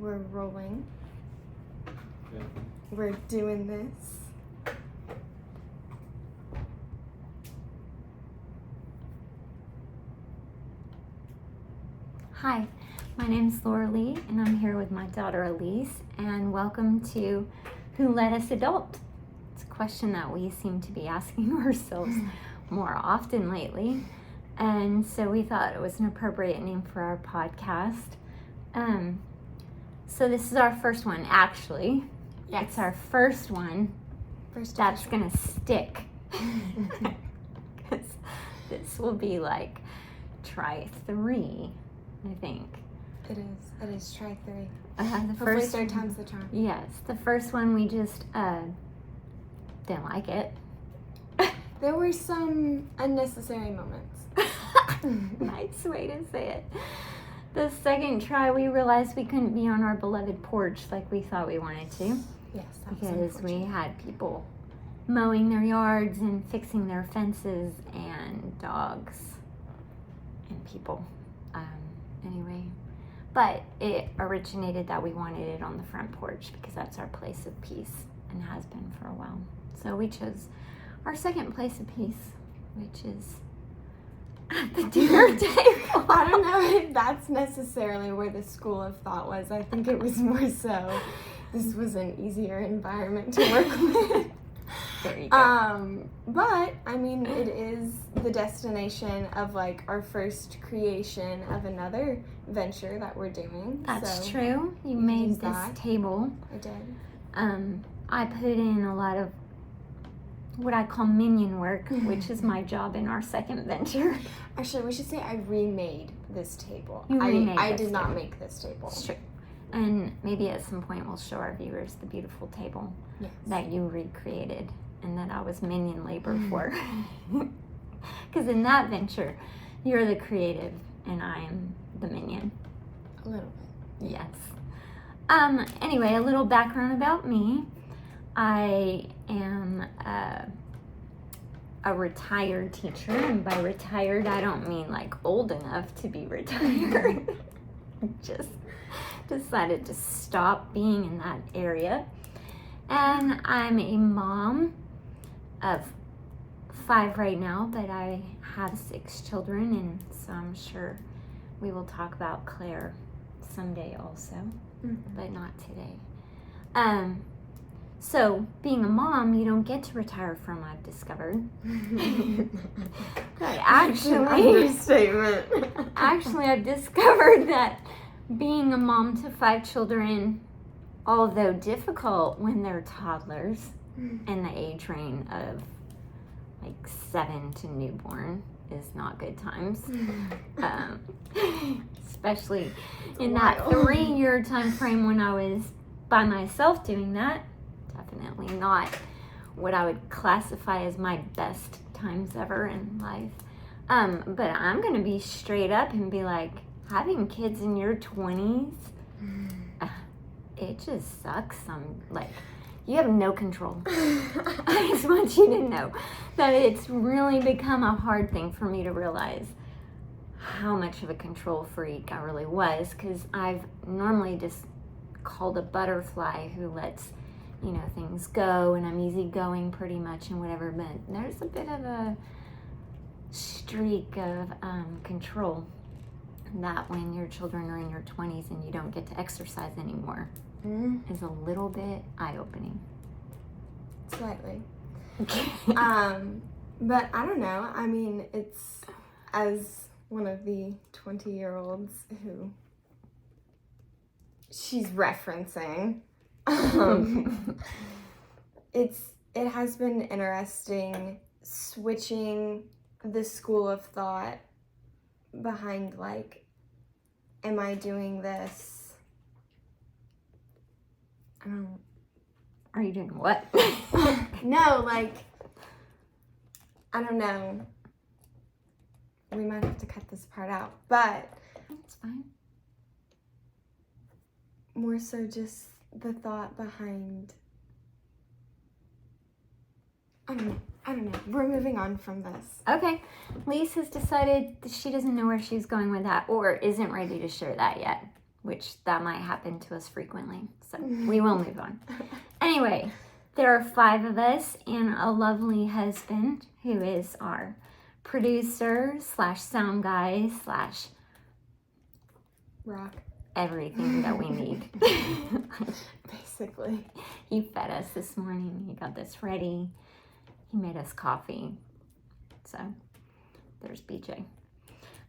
We're rolling. Yeah. We're doing this. Hi, my name's Laura Lee, and I'm here with my daughter Elise, and welcome to Who Let Us Adult? It's a question that we seem to be asking ourselves more often lately, and so we thought it was an appropriate name for our podcast. So this is our first one, actually. Yes. It's our first one that's going to stick. 'Cause this will be like try 3, I think. It is try 3. The Hopefully first third time's the charm. Yes, the first one we just didn't like it. There were some unnecessary moments. Nice way to say it. The second try, we realized we couldn't be on our beloved porch like we thought we wanted to, Yes, that was because we unfortunate. had people mowing their yards and fixing their fences and dogs and people. Anyway, but it originated that we wanted it on the front porch because that's our place of peace and has been for a while. So we chose our second place of peace, which is at the dinner table. I don't know if that's necessarily where the school of thought was. I think it was more so this was an easier environment to work with. There you go. But I mean, it is the destination of like our first creation of another venture that we're doing. That's so true. You use made this that. table. I did. I put in a lot of what I call minion work, which is my job in our second venture. Actually, we should say I remade this table. You remade I this did not table. make this table. It's true. And maybe at some point we'll show our viewers the beautiful table Yes. that you recreated and that I was minion labor for. Because in that venture, you're the creative and I am the minion. A little bit. Yes. Anyway, a little background about me. I am a retired teacher, and by retired, I don't mean like old enough to be retired. Just decided to stop being in that area. And I'm a mom of 5 right now, but I have 6 children, and so I'm sure we will talk about Claire someday also, but not today. So being a mom, you don't get to retire from, I've discovered. But Understatement. actually, I've discovered that being a mom to 5 children, although difficult when they're toddlers and the age range of like 7 to newborn, is not good times. Especially in that 3-year time frame when I was by myself doing that. Definitely not what I would classify as my best times ever in life. But I'm going to be straight up and be like, having kids in your 20s, it just sucks. You have no control. I just want you to know that it's really become a hard thing for me to realize how much of a control freak I really was, because I've normally just called a butterfly who lets things go, and I'm easygoing pretty much and whatever, but there's a bit of a streak of control that when your children are in your 20s and you don't get to exercise anymore is a little bit eye-opening. Slightly. But I don't know. I mean, it's, as one of the 20-year-olds who she's referencing, it has been interesting switching the school of thought behind, like, am I doing this? I don't. Are you doing what? No, like, I don't know. We might have to cut this part out, but That's fine. more so just the thought behind. I don't know. We're moving on from this. Okay. Lise has decided that she doesn't know where she's going with that, or isn't ready to share that yet. which that might happen to us frequently. So we will move on. Anyway, there are 5 of us and a lovely husband who is our producer / sound guy / Rock. everything that we need. Basically. He fed us this morning. He got this ready. He made us coffee. So there's BJ.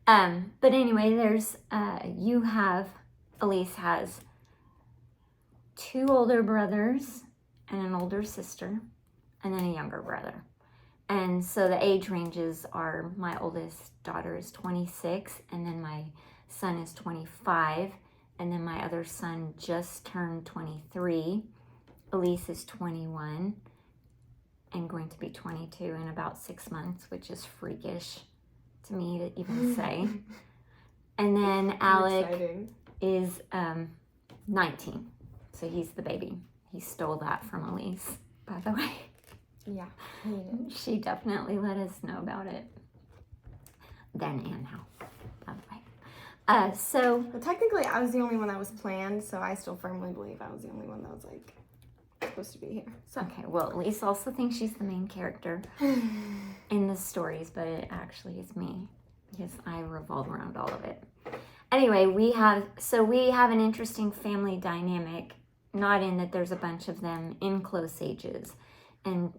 But anyway, there's Elise has 2 older brothers and an older sister, and then a younger brother. And so the age ranges are, my oldest daughter is 26, and then my son is 25, and then my other son just turned 23. Elise is 21 and going to be 22 in about 6 months, which is freakish to me to even say. And then Alec is 19, so he's the baby. He stole that from Elise, by the way. Yeah, he did. She definitely let us know about it then and now, by the way. Well, technically, I was the only one that was planned, so I still firmly believe I was the only one that was, like, supposed to be here. So. Okay, well, Elise also thinks she's the main character in the stories, but it actually is me, because I revolve around all of it. Anyway, we have an interesting family dynamic, not in that there's a bunch of them in close ages and,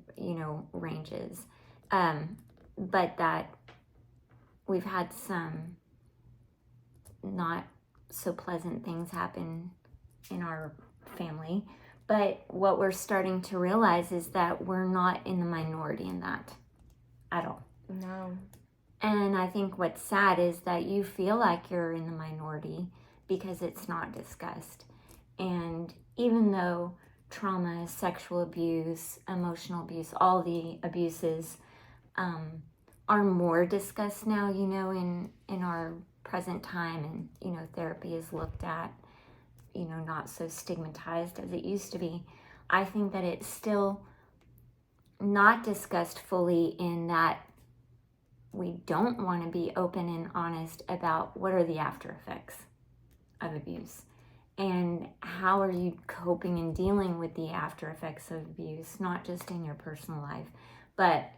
ranges, but that we've had some not so pleasant things happen in our family. But what we're starting to realize is that we're not in the minority in that at all. No. And I think what's sad is that you feel like you're in the minority because it's not discussed. And even though trauma, sexual abuse, emotional abuse, all the abuses are more discussed now, in our present time, and, therapy is looked at, not so stigmatized as it used to be. I think that it's still not discussed fully in that we don't want to be open and honest about what are the after effects of abuse and how are you coping and dealing with the after effects of abuse, not just in your personal life, but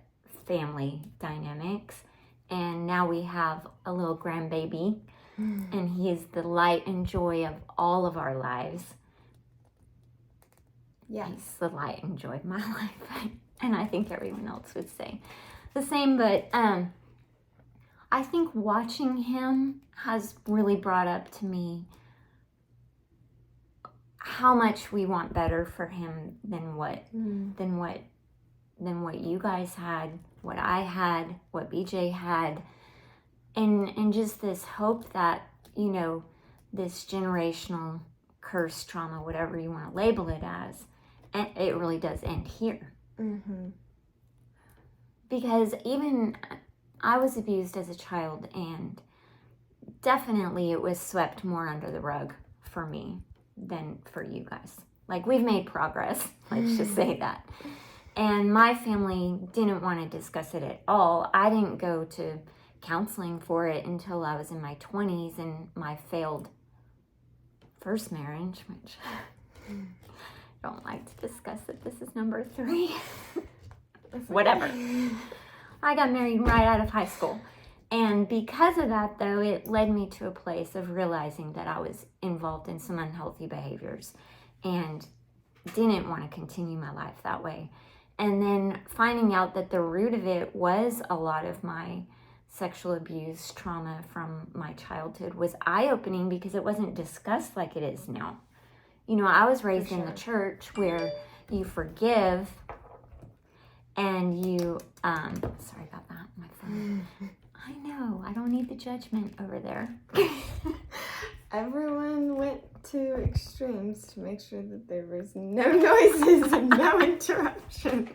family dynamics. And now we have a little grandbaby, and he is the light and joy of all of our lives. Yes. He's the light and joy of my life. And I think everyone else would say the same, but I think watching him has really brought up to me how much we want better for him than what you guys had, what I had, what BJ had, and just this hope that, this generational curse trauma, whatever you want to label it as, and it really does end here. Mm-hmm. Because even I was abused as a child, and definitely it was swept more under the rug for me than for you guys. Like, we've made progress, let's just say that. And my family didn't want to discuss it at all. I didn't go to counseling for it until I was in my 20s and my failed first marriage, which I don't like to discuss it. This is number 3. Whatever. I got married right out of high school. And because of that, though, it led me to a place of realizing that I was involved in some unhealthy behaviors and didn't want to continue my life that way. And then finding out that the root of it was a lot of my sexual abuse trauma from my childhood was eye-opening because it wasn't discussed like it is now. I was raised in the church where you forgive and you, sorry about that, my phone. I know, I don't need the judgment over there. Everyone went to extremes to make sure that there was no noises and no interruptions.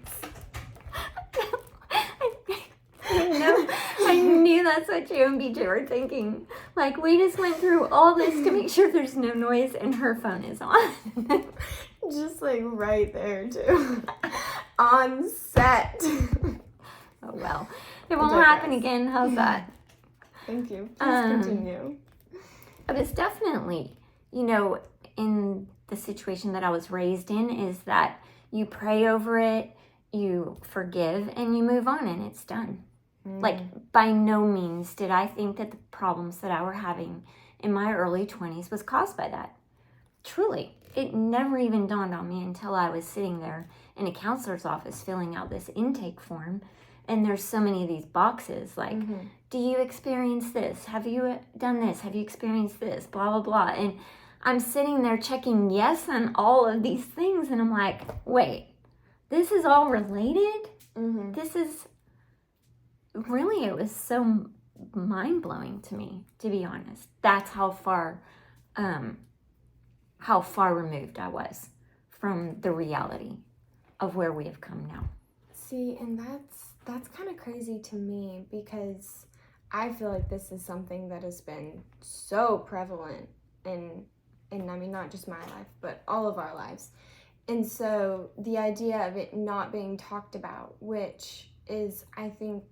I knew that's what you and BJ were thinking. Like, we just went through all this to make sure there's no noise and her phone is on. Just like right there too. On set. Oh well. It won't happen again. How's that? Thank you. Please continue. But it's definitely, you know, in the situation that I was raised in, is that you pray over it, you forgive, and you move on, and it's done. Like, by no means did I think that the problems that I were having in my early 20s was caused by that. Truly, it never even dawned on me until I was sitting there in a counselor's office filling out this intake form, and there's so many of these boxes, like, do you experience this? Have you done this? Have you experienced this? Blah, blah, blah. And I'm sitting there checking yes on all of these things, and I'm like, wait, this is all related? This is, really, it was so mind-blowing to me, to be honest. That's how far removed I was from the reality of where we have come now. See, and that's kind of crazy to me, because I feel like this is something that has been so prevalent in I mean, not just my life, but all of our lives. And so the idea of it not being talked about, which is, I think,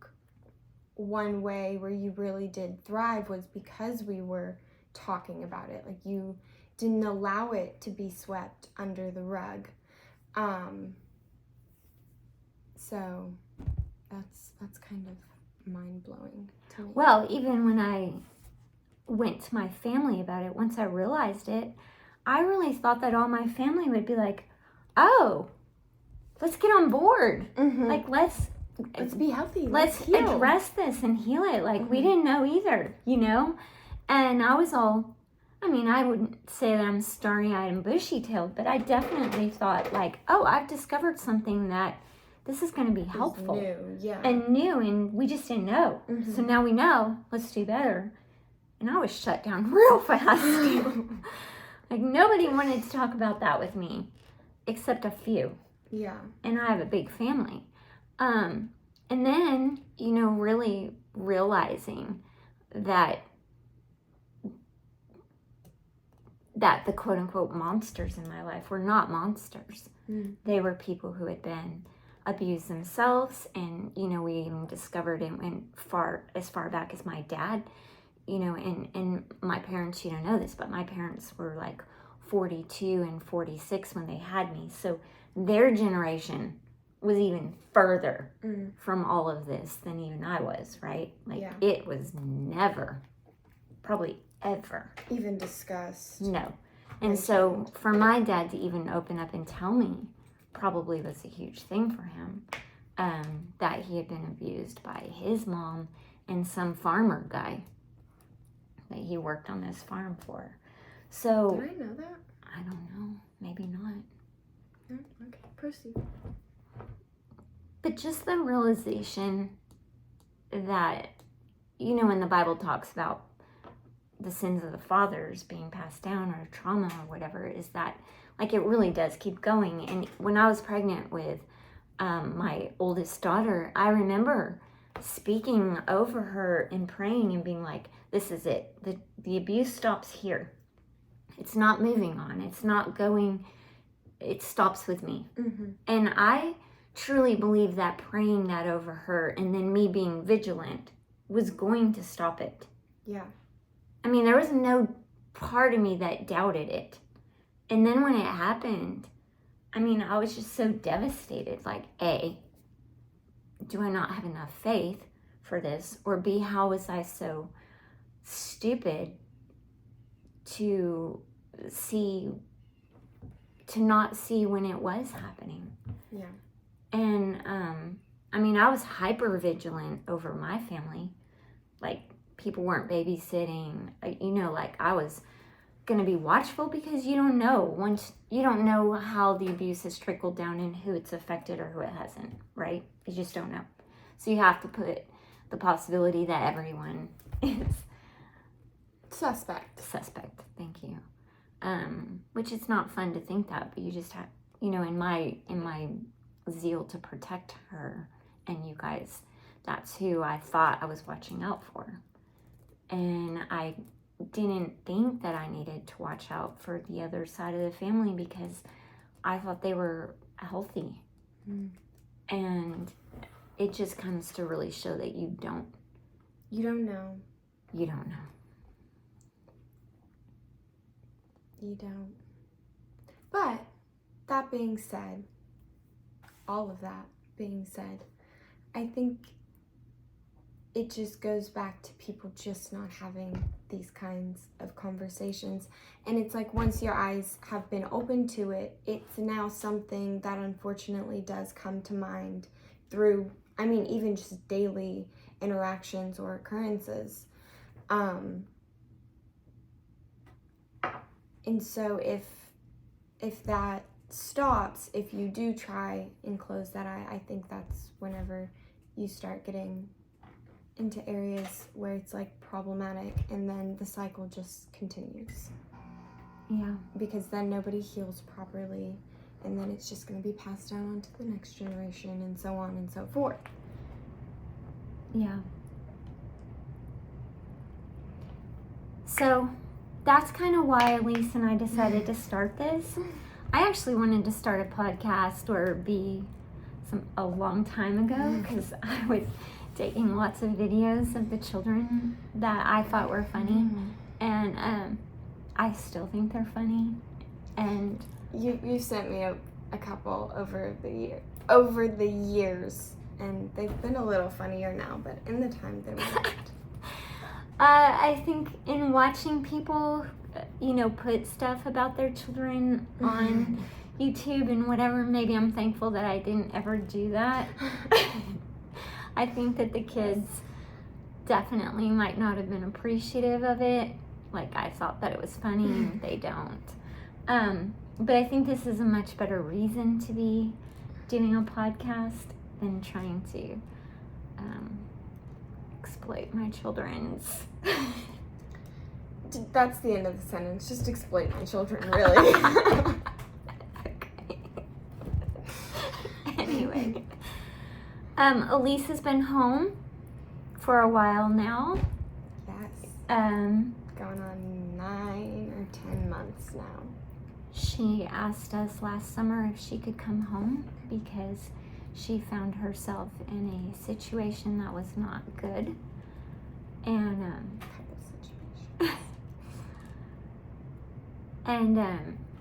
one way where you really did thrive, was because we were talking about it. Like, you didn't allow it to be swept under the rug. So that's kind of mind-blowing to me. Well, even when I went to my family about it, once I realized it, I really thought that all my family would be like, oh, let's get on board. Like, let's be healthy. Let's heal. address this and heal it. Like, we didn't know either, you know? And I was all, I mean, I wouldn't say that I'm starry-eyed and bushy-tailed, but I definitely thought, like, oh, I've discovered something that this is going to be helpful. New, and we just didn't know. So now we know, let's do better. And I was shut down real fast. Like, nobody wanted to talk about that with me, except a few. Yeah. And I have a big family. And then, you know, really realizing that the quote-unquote monsters in my life were not monsters. They were people who had been abused themselves, and, you know, we even discovered it went as far back as my dad, you know, and my parents, you don't know this, but my parents were like 42 and 46 when they had me. So their generation was even further from all of this than even I was, right? Like, it was never, probably ever, even discussed. No. And so for my dad to even open up and tell me probably was a huge thing for him, that he had been abused by his mom and some farmer guy that he worked on this farm for. So did I know that? I don't know, maybe not. Okay, proceed. But just the realization that, you know, when the Bible talks about the sins of the fathers being passed down, or trauma or whatever, is that, like, it really does keep going. And when I was pregnant with my oldest daughter, I remember speaking over her and praying and being like, this is it. The abuse stops here. It's not moving on. It's not going, it stops with me. And I truly believe that praying that over her and then me being vigilant was going to stop it. Yeah. I mean, there was no part of me that doubted it. And then when it happened, I mean, I was just so devastated. Like, A, do I not have enough faith for this? Or B, how was I so stupid to not see when it was happening? Yeah. And, I mean, I was hyper vigilant over my family. Like, people weren't babysitting, you know, like, I was going to be watchful, because you don't know how the abuse has trickled down and who it's affected or who it hasn't, right? You just don't know. So you have to put the possibility that everyone is suspect. Thank you. Which it's not fun to think that, but you just have, you know, in my zeal to protect her and you guys, that's who I thought I was watching out for. And I didn't think that I needed to watch out for the other side of the family, because I thought they were healthy. And it just comes to really show that you don't know. You don't. But that being said, all of that being said, I think it just goes back to people just not having these kinds of conversations. And it's like once your eyes have been open to it, it's now something that unfortunately does come to mind through, I mean, even just daily interactions or occurrences. And so if that stops, if you do try and close that eye, I think that's whenever you start getting into areas where it's like problematic, and then the cycle just continues. Yeah. Because then nobody heals properly, and then it's just going to be passed down on to the next generation, and so on and so forth. Yeah. So that's kind of why Elise and I decided to start this. I actually wanted to start a podcast a long time ago, because I was taking lots of videos of the children that I thought were funny, and I still think they're funny. And you sent me a couple over the years, and they've been a little funnier now, but in the time they were not. I think in watching people, put stuff about their children on YouTube and whatever, maybe I'm thankful that I didn't ever do that. I think that the kids definitely might not have been appreciative of it. Like, I thought that it was funny, and they don't. But I think this is a much better reason to be doing a podcast than trying to exploit my children's. That's the end of the sentence. Just exploit my children, really. Okay. Anyway. Elise has been home for a while now. Yes. Going on 9 or 10 months now. She asked us last summer if she could come home because she found herself in a situation that was not good. And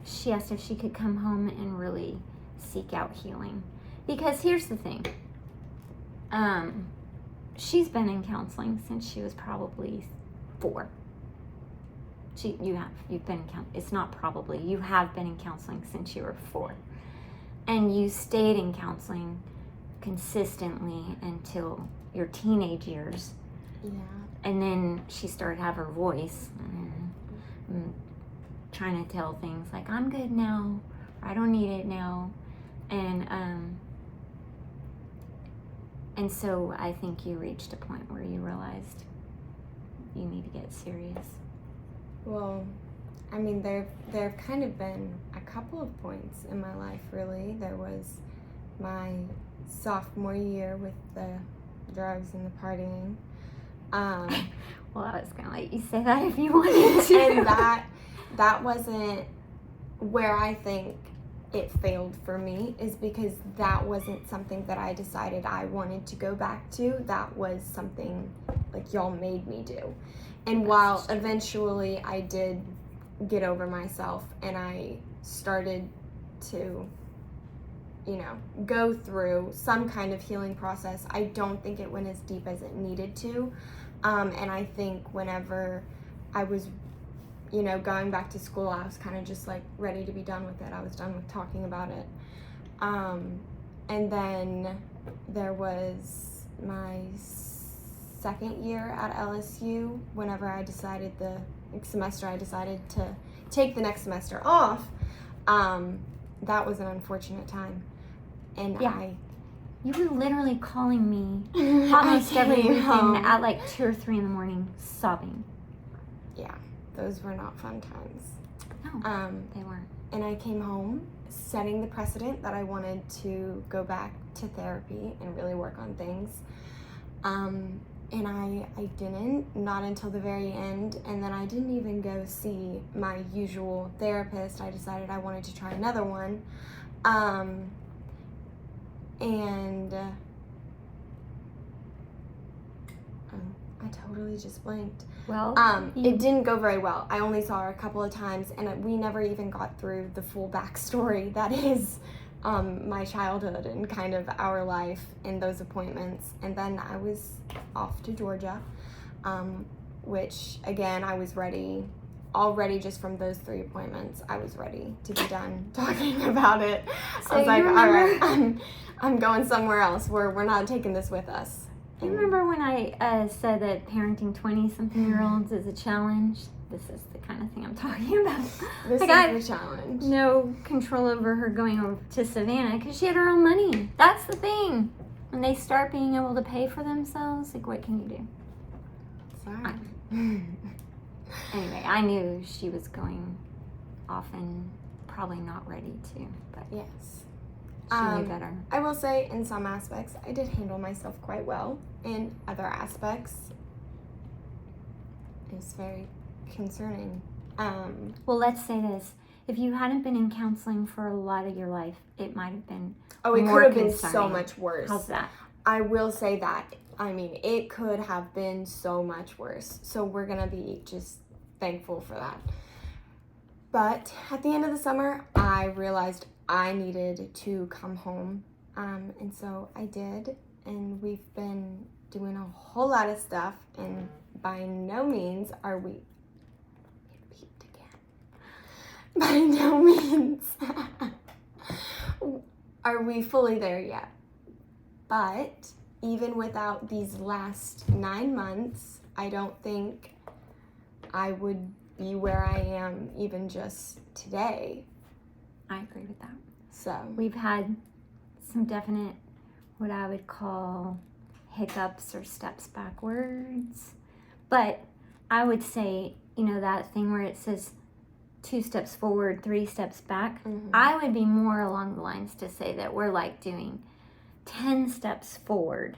she asked if she could come home and really seek out healing. Because here's the thing. She's been in counseling since she was probably 4. You have been in counseling since you were 4. And you stayed in counseling consistently until your teenage years. Yeah. And then she started to have her voice and trying to tell things like, I'm good now, or I don't need it now. And so I think you reached a point where you realized you need to get serious. Well, I mean, there have kind of been a couple of points in my life, really. There was my sophomore year with the drugs and the partying. Well, I was going to let you say that if you wanted to. And that wasn't where I think it failed for me, is because that wasn't something that I decided I wanted to go back to. That was something like y'all made me do. And while eventually I did get over myself and I started to, go through some kind of healing process, I don't think it went as deep as it needed to. And I think whenever I was, going back to school, I was kind of just like ready to be done with it. I was done with talking about it. And then there was my second year at LSU, whenever I decided I decided to take the next semester off. That was an unfortunate time. And yeah. You were literally calling me almost every weekend at like 2 or 3 in the morning, sobbing. Yeah, those were not fun times. No, they weren't. And I came home setting the precedent that I wanted to go back to therapy and really work on things. And I didn't, not until the very end. And then I didn't even go see my usual therapist. I decided I wanted to try another one. I totally just blanked. Well, It didn't go very well. I only saw her a couple of times, and we never even got through the full backstory that is my childhood and kind of our life in those appointments. And then I was off to Georgia, which, again, I was ready. Already just from those 3 appointments, I was ready to be done talking about it. So I was like, remember, all right, I'm going somewhere else. We're not taking this with us. You remember when I said that parenting 20-something-year-olds is a challenge? This is the kind of thing I'm talking about. This I got is the challenge. no control over her going over to Savannah because she had her own money. That's the thing. When they start being able to pay for themselves, like, what can you do? Sorry. Anyway, I knew she was going off and probably not ready to, but Yes. she knew better. I will say, in some aspects, I did handle myself quite well. In other aspects, it's very concerning. Well, let's say this. If you hadn't been in counseling for a lot of your life, it might have been Oh, it more could have been so concerning. much worse. How's that? I will say that. I mean, it could have been so much worse. So we're going to be just thankful for that. But at the end of the summer, I realized I needed to come home. And so I did. And we've been doing a whole lot of stuff. And by no means are we... Peeped again. By no means are we fully there yet. But even without these last 9 months, I don't think I would be where I am even just today. I agree with that. So We've had some definite, what I would call hiccups or steps backwards. But I would say, that thing where it says 2 steps forward, 3 steps back, I would be more along the lines to say that we're like doing 10 steps forward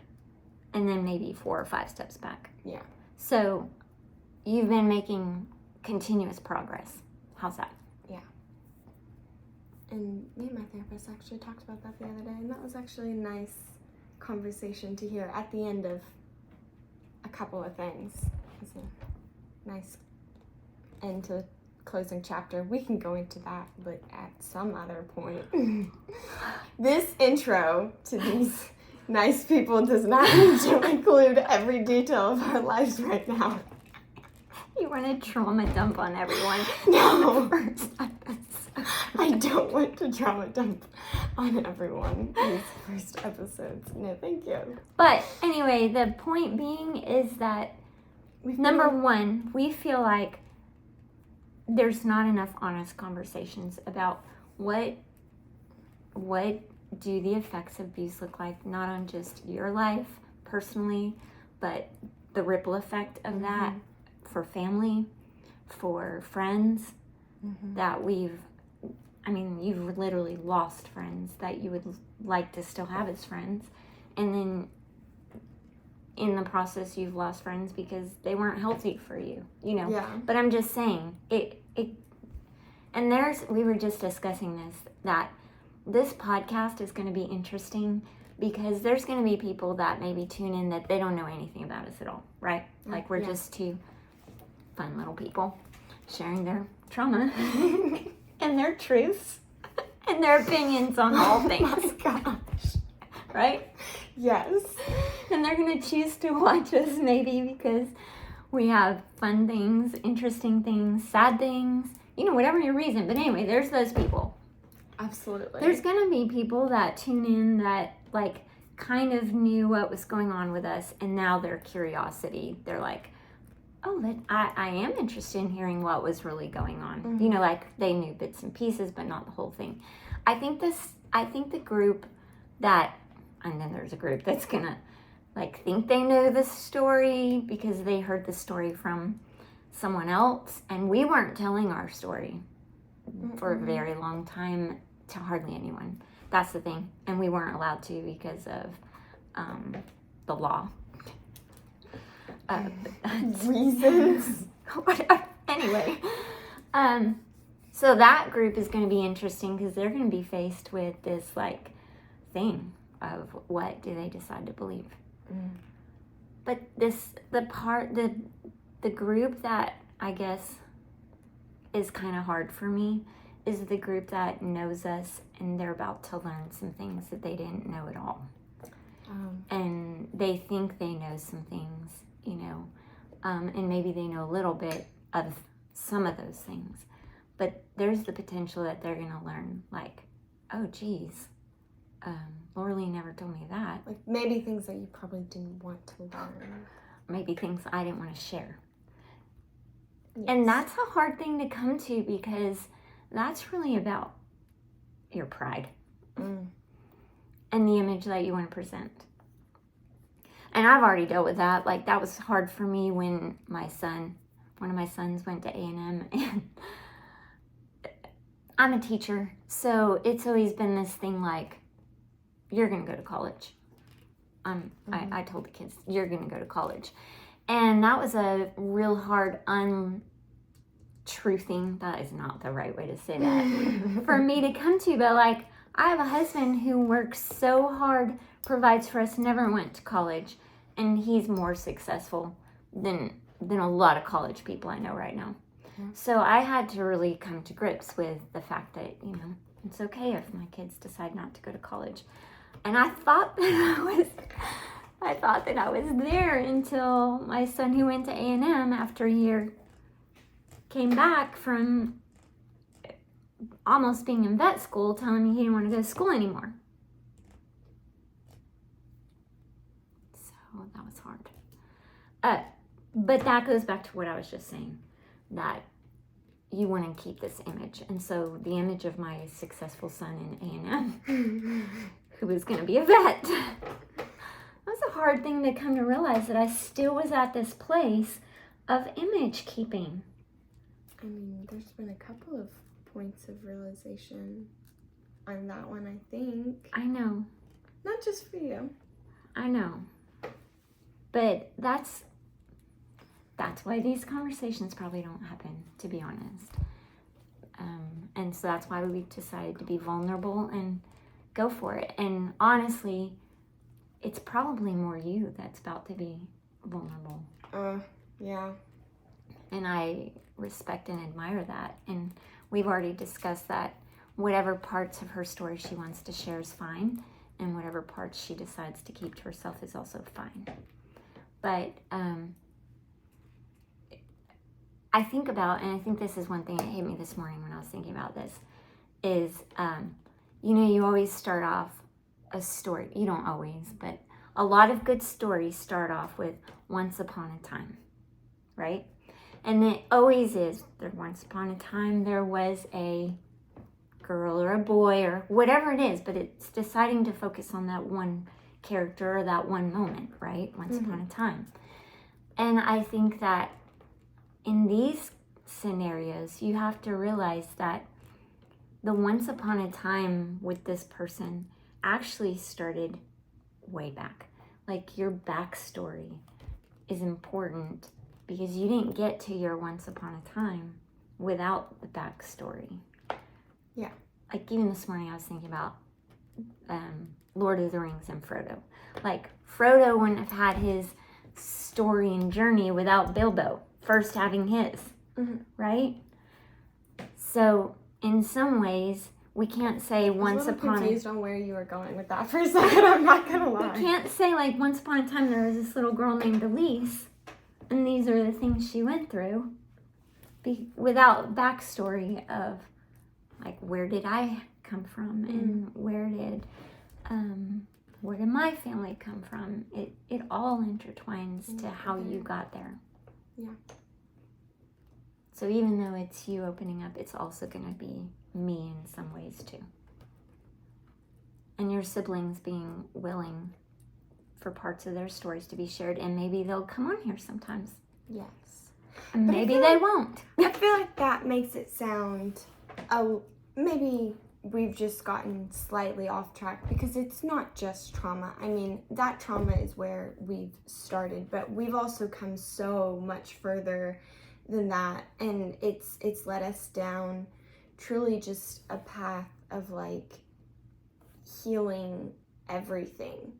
and then maybe 4 or 5 steps back. Yeah. So you've been making continuous progress. How's that? Yeah. And me and my therapist actually talked about that the other day, and that was actually a nice conversation to hear at the end of a couple of things. It's a nice end to closing chapter. We can go into that, but at some other point. This intro to these nice people does not need to include every detail of our lives right now. You want to trauma dump on everyone. No. First episode. I don't want to trauma dump on everyone these first episodes. No, thank you. But anyway, the point being is that number one, we feel like there's not enough honest conversations about what do the effects of abuse look like, not on just your life personally, but the ripple effect of that for family, for friends, that you've literally lost friends that you would like to still have as friends. And then in the process, you've lost friends because they weren't healthy for you, Yeah. But I'm just saying, we were just discussing that this podcast is going to be interesting because there's going to be people that maybe tune in that they don't know anything about us at all, right? Like we're just 2 fun little people sharing their trauma and their truths and their opinions on all things. Oh my gosh. Right? Yes. And they're going to choose to watch us maybe because we have fun things, interesting things, sad things, whatever your reason. But anyway, there's those people. Absolutely. There's going to be people that tune in that kind of knew what was going on with us, and now their curiosity, they're like, oh, I am interested in hearing what was really going on. They knew bits and pieces, but not the whole thing. I think the group that, and then there's a group that's gonna think they know the story because they heard the story from someone else, and we weren't telling our story for a very long time to hardly anyone. That's the thing. And we weren't allowed to because of the law. Reasons. Anyway, so that group is going to be interesting because they're going to be faced with this thing of what do they decide to believe. But the group that I guess is kind of hard for me is the group that knows us and they're about to learn some things that they didn't know at all. And they think they know some things, and maybe they know a little bit of some of those things. But there's the potential that they're going to learn, like, oh, geez, Laura never told me that. Like maybe things that you probably didn't want to learn. Maybe things I didn't want to share. Yes. And that's a hard thing to come to because that's really about your pride and the image that you want to present. And I've already dealt with that. Like, that was hard for me when one of my sons went to A&M, and I'm a teacher, so it's always been this thing like, you're going to go to college. I told the kids, you're going to go to college. And that was a real hard untruthing. That is not the right way to say that. For me to come to, but like, I have a husband who works so hard, provides for us, never went to college, and he's more successful than a lot of college people I know right now. So I had to really come to grips with the fact that, it's okay if my kids decide not to go to college. And I thought that I was there until my son, who went to A&M after a year, came back from almost being in vet school, telling me he didn't want to go to school anymore. So that was hard. But that goes back to what I was just saying, that you want to keep this image. And so the image of my successful son in A&M, who was going to be a vet, that was a hard thing to come to realize, that I still was at this place of image keeping. I mean, there's been a couple of points of realization on that one, I think. I know. Not just for you. I know. But that's why these conversations probably don't happen, to be honest. And so that's why we decided to be vulnerable and go for it. And honestly, it's probably more you that's about to be vulnerable. Yeah. And I respect and admire that. And we've already discussed that whatever parts of her story she wants to share is fine, and whatever parts she decides to keep to herself is also fine. But I think about, and I think this is one thing that hit me this morning when I was thinking about this, is, you always start off a story. You don't always, but a lot of good stories start off with once upon a time, right? And it always is. There, once upon a time, there was a girl or a boy or whatever it is, but it's deciding to focus on that one character or that one moment, right? Once upon a time. And I think that in these scenarios, you have to realize that the once upon a time with this person actually started way back. Like, your backstory is important because you didn't get to your once upon a time without the backstory. Yeah. Like, even this morning I was thinking about Lord of the Rings and Frodo. Like, Frodo wouldn't have had his story and journey without Bilbo first having his, right? So in some ways, we can't say once upon a... I'm confused on where you were going with that for a second, I'm not gonna lie. We can't say, like, once upon a time there was this little girl named Elise, and these are the things she went through, without backstory of, like, where did I come from, and where did my family come from? It all intertwines to how you got there. Yeah. So even though it's you opening up, it's also going to be me in some ways too. And your siblings being willing for parts of their stories to be shared, and maybe they'll come on here sometimes. Yes. And But maybe they won't. I feel like that makes it sound, maybe we've just gotten slightly off track, because it's not just trauma. I mean, that trauma is where we've started, but we've also come so much further than that, and it's led us down truly just a path of, like, healing everything.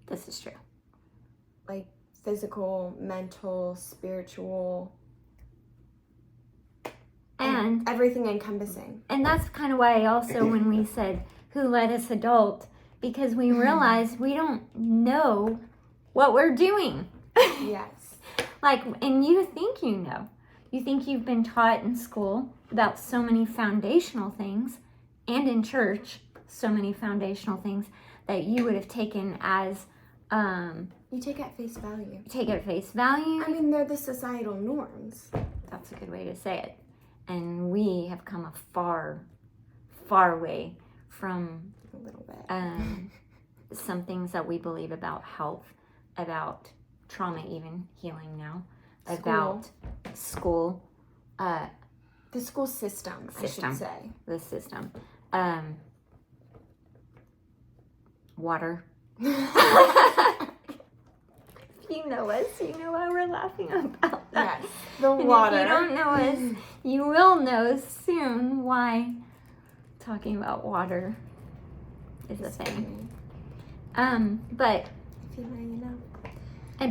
This is true. Like, physical, mental, spiritual, and everything encompassing. And that's kind of why also when we said, who let us adult? Because we realize we don't know what we're doing. Yes. Like, and you think you know. You think you've been taught in school about so many foundational things, and in church, so many foundational things that you would have taken as... you take at face value. Take at face value. I mean, they're the societal norms. That's a good way to say it. And we have come a far, far way from a little bit. Some things that we believe about health, about trauma, even healing now, about school. The school system, I should say. The system. Water. You know us, you know why we're laughing about that. Yes, the and water. If you don't know us, you will know soon why talking about water is a thing. But if you know, you know.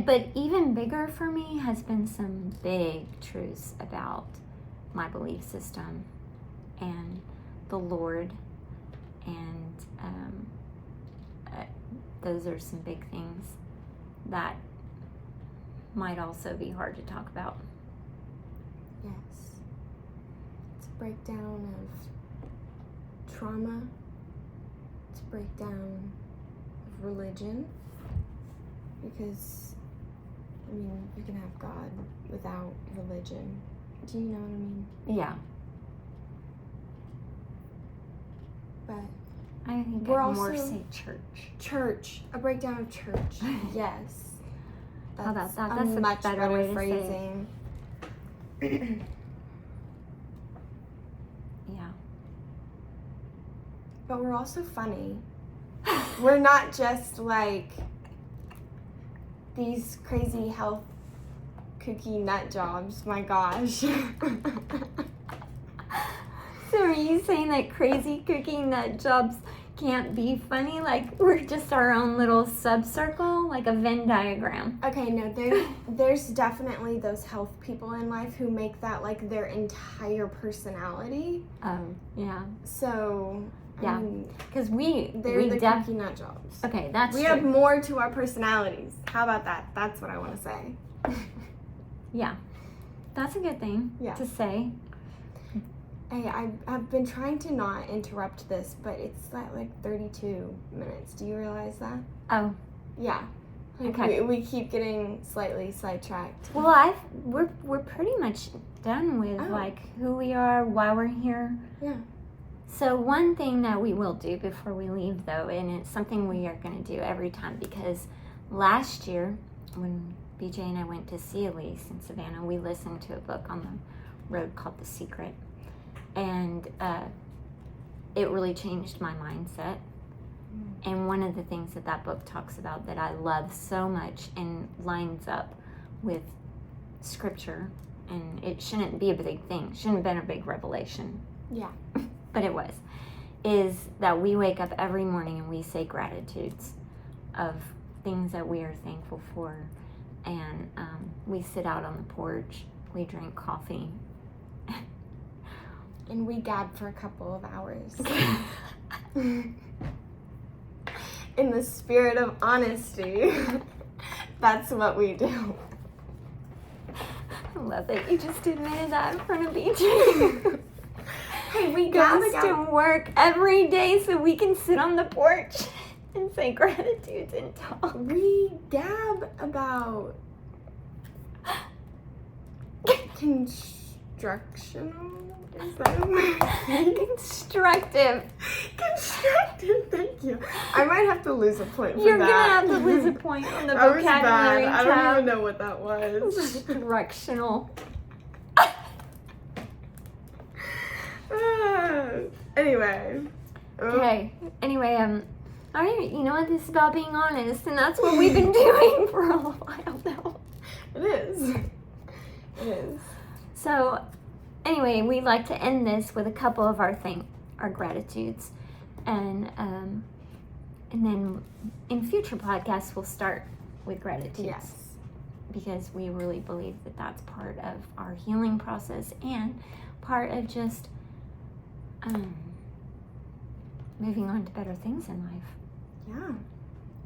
But even bigger for me has been some big truths about my belief system and the Lord, and those are some big things that might also be hard to talk about. Yes. It's a breakdown of trauma. It's a breakdown of religion. Because, I mean, you can have God without religion. Do you know what I mean? Yeah. But I think we're I'd also more say church. Church. A breakdown of church. Yes. How about that? a That's a much better way to say phrasing. Yeah. But we're also funny. We're not just like these crazy health cookie nut jobs. My gosh. So are you saying that crazy cookie nut jobs can't be funny? Like we're just our own little subcircle, like a Venn diagram. Okay, no, there's definitely those health people in life who make that like their entire personality. Yeah. So, Yeah, because they're the cookie nut jobs. Okay, that's we true. have more to our personalities. How about that? That's what I want to say. Yeah, that's a good thing to say. Hey, I've been trying to not interrupt this, but it's like 32 minutes. Do you realize that? Oh. Yeah. Like Okay. We keep getting slightly sidetracked. Well, we're pretty much done with like who we are, why we're here. Yeah. So one thing that we will do before we leave, though, and it's something we are going to do every time, because last year when BJ and I went to see Elise in Savannah, we listened to a book on the road called The Secret. And it really changed my mindset. And one of the things that book talks about that I love so much and lines up with scripture, and it shouldn't be a big thing, shouldn't have been a big revelation. Yeah. But it was, is that we wake up every morning and we say gratitudes of things that we are thankful for. And we sit out on the porch, we drink coffee. And we gab for a couple of hours. In the spirit of honesty. That's what we do. I love that you just admitted that in front of BJ. Hey, we goes to work every day so we can sit on the porch and say gratitudes and talk. We gab about constructional. Is that a word? Constructive. Constructive, thank you. I might have to lose a point for You're that. You're gonna have to lose a point on the that vocabulary was bad. tab. I don't even know what that was. Instructional. Anyway. Okay. Anyway, all right. You know what? This is about being honest, and that's what we've been doing for a while now. It is. It is. So, anyway, we'd like to end this with a couple of our gratitudes, and then in future podcasts we'll start with gratitudes. Yes. because we really believe that that's part of our healing process and part of just moving on to better things in life. Yeah.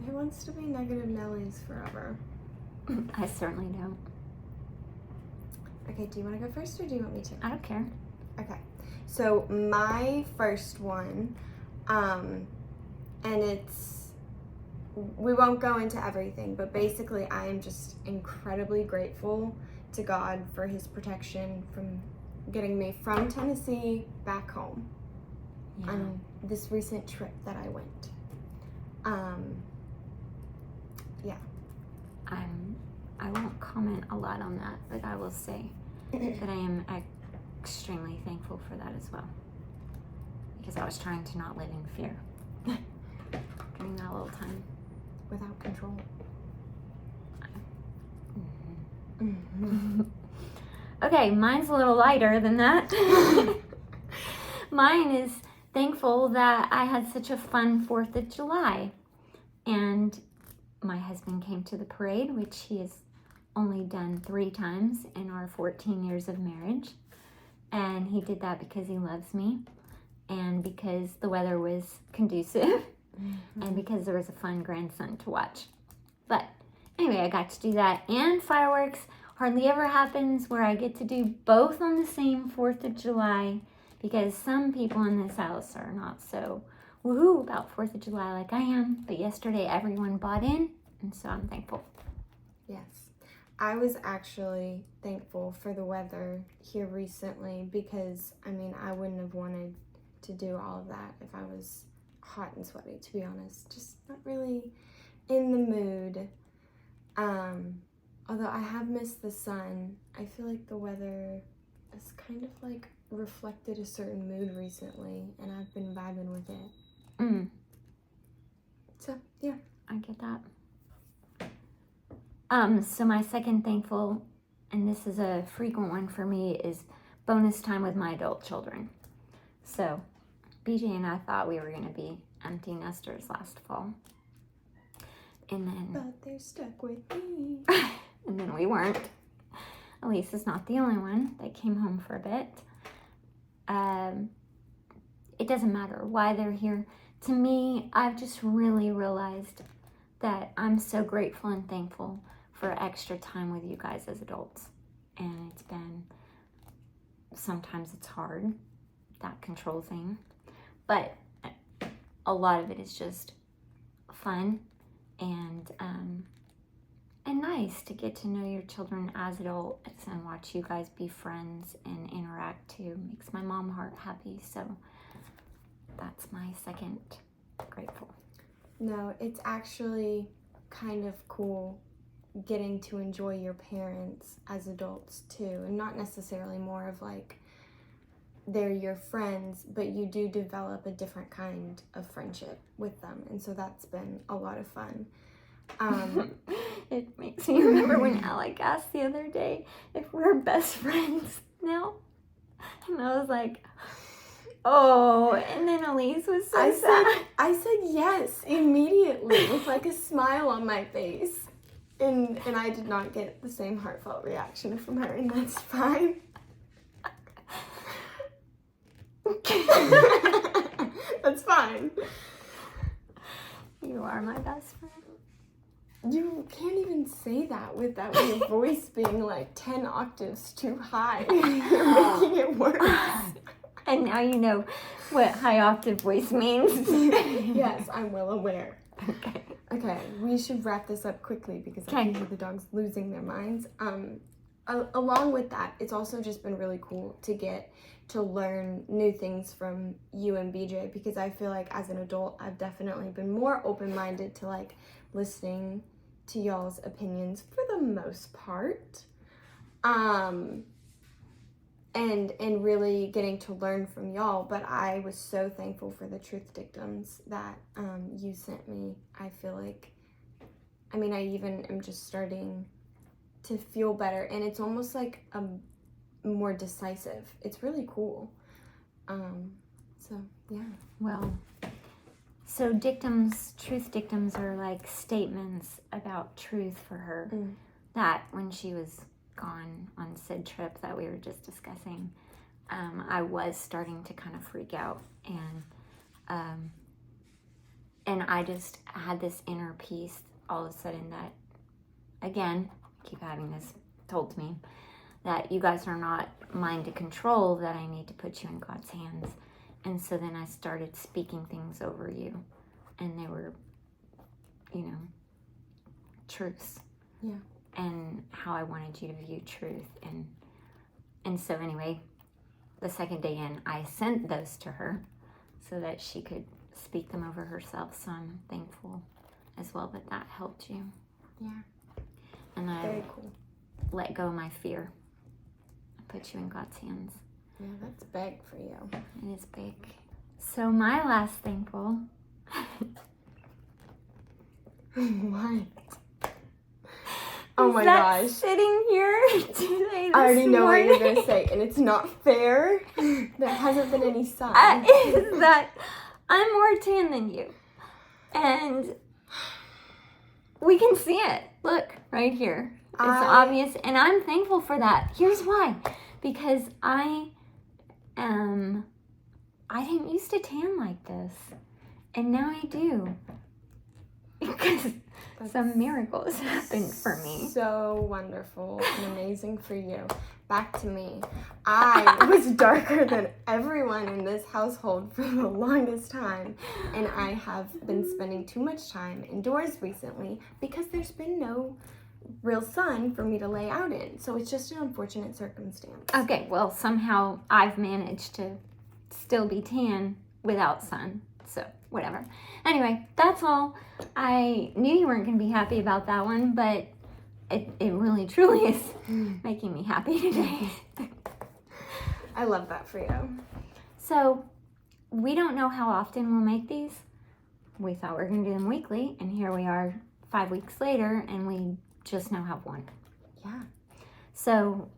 Who wants to be negative Nellies forever? I certainly don't. Okay, do you want to go first or do you want me to? I don't care. Okay. So my first one, and we won't go into everything, but basically I am just incredibly grateful to God for his protection from getting me from Tennessee back home on this recent trip that I went. Yeah. I won't comment a lot on that, but I will say that I am extremely thankful for that as well, because I was trying to not live in fear during that little time. Without control. Okay, mine's a little lighter than that. Mine is thankful that I had such a fun 4th of July. And my husband came to the parade, which he has only done 3 times in our 14 years of marriage. And he did that because he loves me and because the weather was conducive and because there was a fun grandson to watch. But anyway, I got to do that, and fireworks hardly ever happens where I get to do both on the same 4th of July, because some people in this house are not so woohoo about 4th of July like I am. But yesterday everyone bought in, and so I'm thankful. Yes. I was actually thankful for the weather here recently because, I mean, I wouldn't have wanted to do all of that if I was hot and sweaty, to be honest. Just not really in the mood. Although I have missed the sun, I feel like the weather has kind of like reflected a certain mood recently, and I've been vibing with it. So, yeah. I get that. So my second thankful, and this is a frequent one for me, is bonus time with my adult children. So BJ and I thought we were going to be empty nesters last fall. And then... But they're stuck with me. And then we weren't. Elise is not the only one that came home for a bit. It doesn't matter why they're here. To me, I've just really realized that I'm so grateful and thankful for extra time with you guys as adults. And it's been, sometimes it's hard, that control thing. But a lot of it is just fun and nice to get to know your children as adults and watch you guys be friends and interact too. Makes my mom heart happy. So that's my second grateful. No, it's actually kind of cool getting to enjoy your parents as adults too, and not necessarily more of like they're your friends, but you do develop a different kind of friendship with them, and so that's been a lot of fun. It makes me remember when Alec asked the other day if we're best friends now, and I was like, oh, and then Elise was so sad. I said yes immediately with like a smile on my face, and I did not get the same heartfelt reaction from her, and that's fine. That's fine. You are my best friend. You can't even say that without your voice being like 10 octaves too high. You're making it worse. And now you know what high octave voice means. Yes, I'm well aware. Okay. Okay, we should wrap this up quickly because I can hear the dogs losing their minds. Along with that, it's also just been really cool to get to learn new things from you and BJ, because I feel like as an adult, I've definitely been more open-minded to like listening to y'all's opinions for the most part. And really getting to learn from y'all. But I was so thankful for the truth dictums that you sent me. I feel like, I mean, I even am just starting to feel better, and it's almost like more decisive. It's really cool. So yeah. Well, so dictums, truth dictums are like statements about truth for her. that when she was gone on said trip that we were just discussing, I was starting to kind of freak out, and I just had this inner peace all of a sudden that, again, I keep having this told to me, that you guys are not mine to control, that I need to put you in God's hands. And so then I started speaking things over you, and they were, truths. Yeah. And how I wanted you to view truth. And so anyway, the second day in, I sent those to her so that she could speak them over herself. So I'm thankful as well that helped you. Yeah. And I Very cool. let go of my fear. I put you in God's hands. Yeah, that's big for you. It is big. So my last thankful. What? Oh my that gosh. Sitting here today this I already know what you're morning, going to say, and it's not fair. There hasn't been any sun. is that I'm more tan than you. And we can see it. Look, right here. It's obvious, and I'm thankful for that. Here's why. Because I didn't used to tan like this, and now I do. Because some miracles happened for me. So wonderful and amazing for you. Back to me. I was darker than everyone in this household for the longest time, and I have been spending too much time indoors recently because there's been no real sun for me to lay out in. So it's just an unfortunate circumstance. Okay, well, somehow I've managed to still be tan without sun. So, whatever. Anyway, that's all. I knew you weren't going to be happy about that one, but it really, truly is making me happy today. I love that for you. So, we don't know how often we'll make these. We thought we were going to do them weekly, and here we are 5 weeks later, and we just now have one. Yeah. So,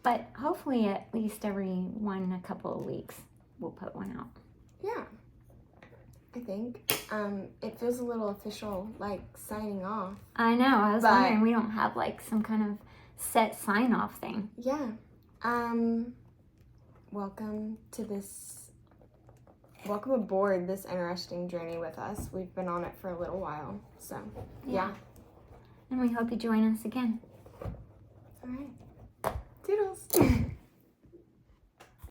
but hopefully at least every a couple of weeks, we'll put one out. Yeah. I think. It feels a little official, like signing off. I know. I was wondering, we don't have like some kind of set sign-off thing. Yeah. Welcome aboard this interesting journey with us. We've been on it for a little while, so yeah. And we hope you join us again. All right. Toodles.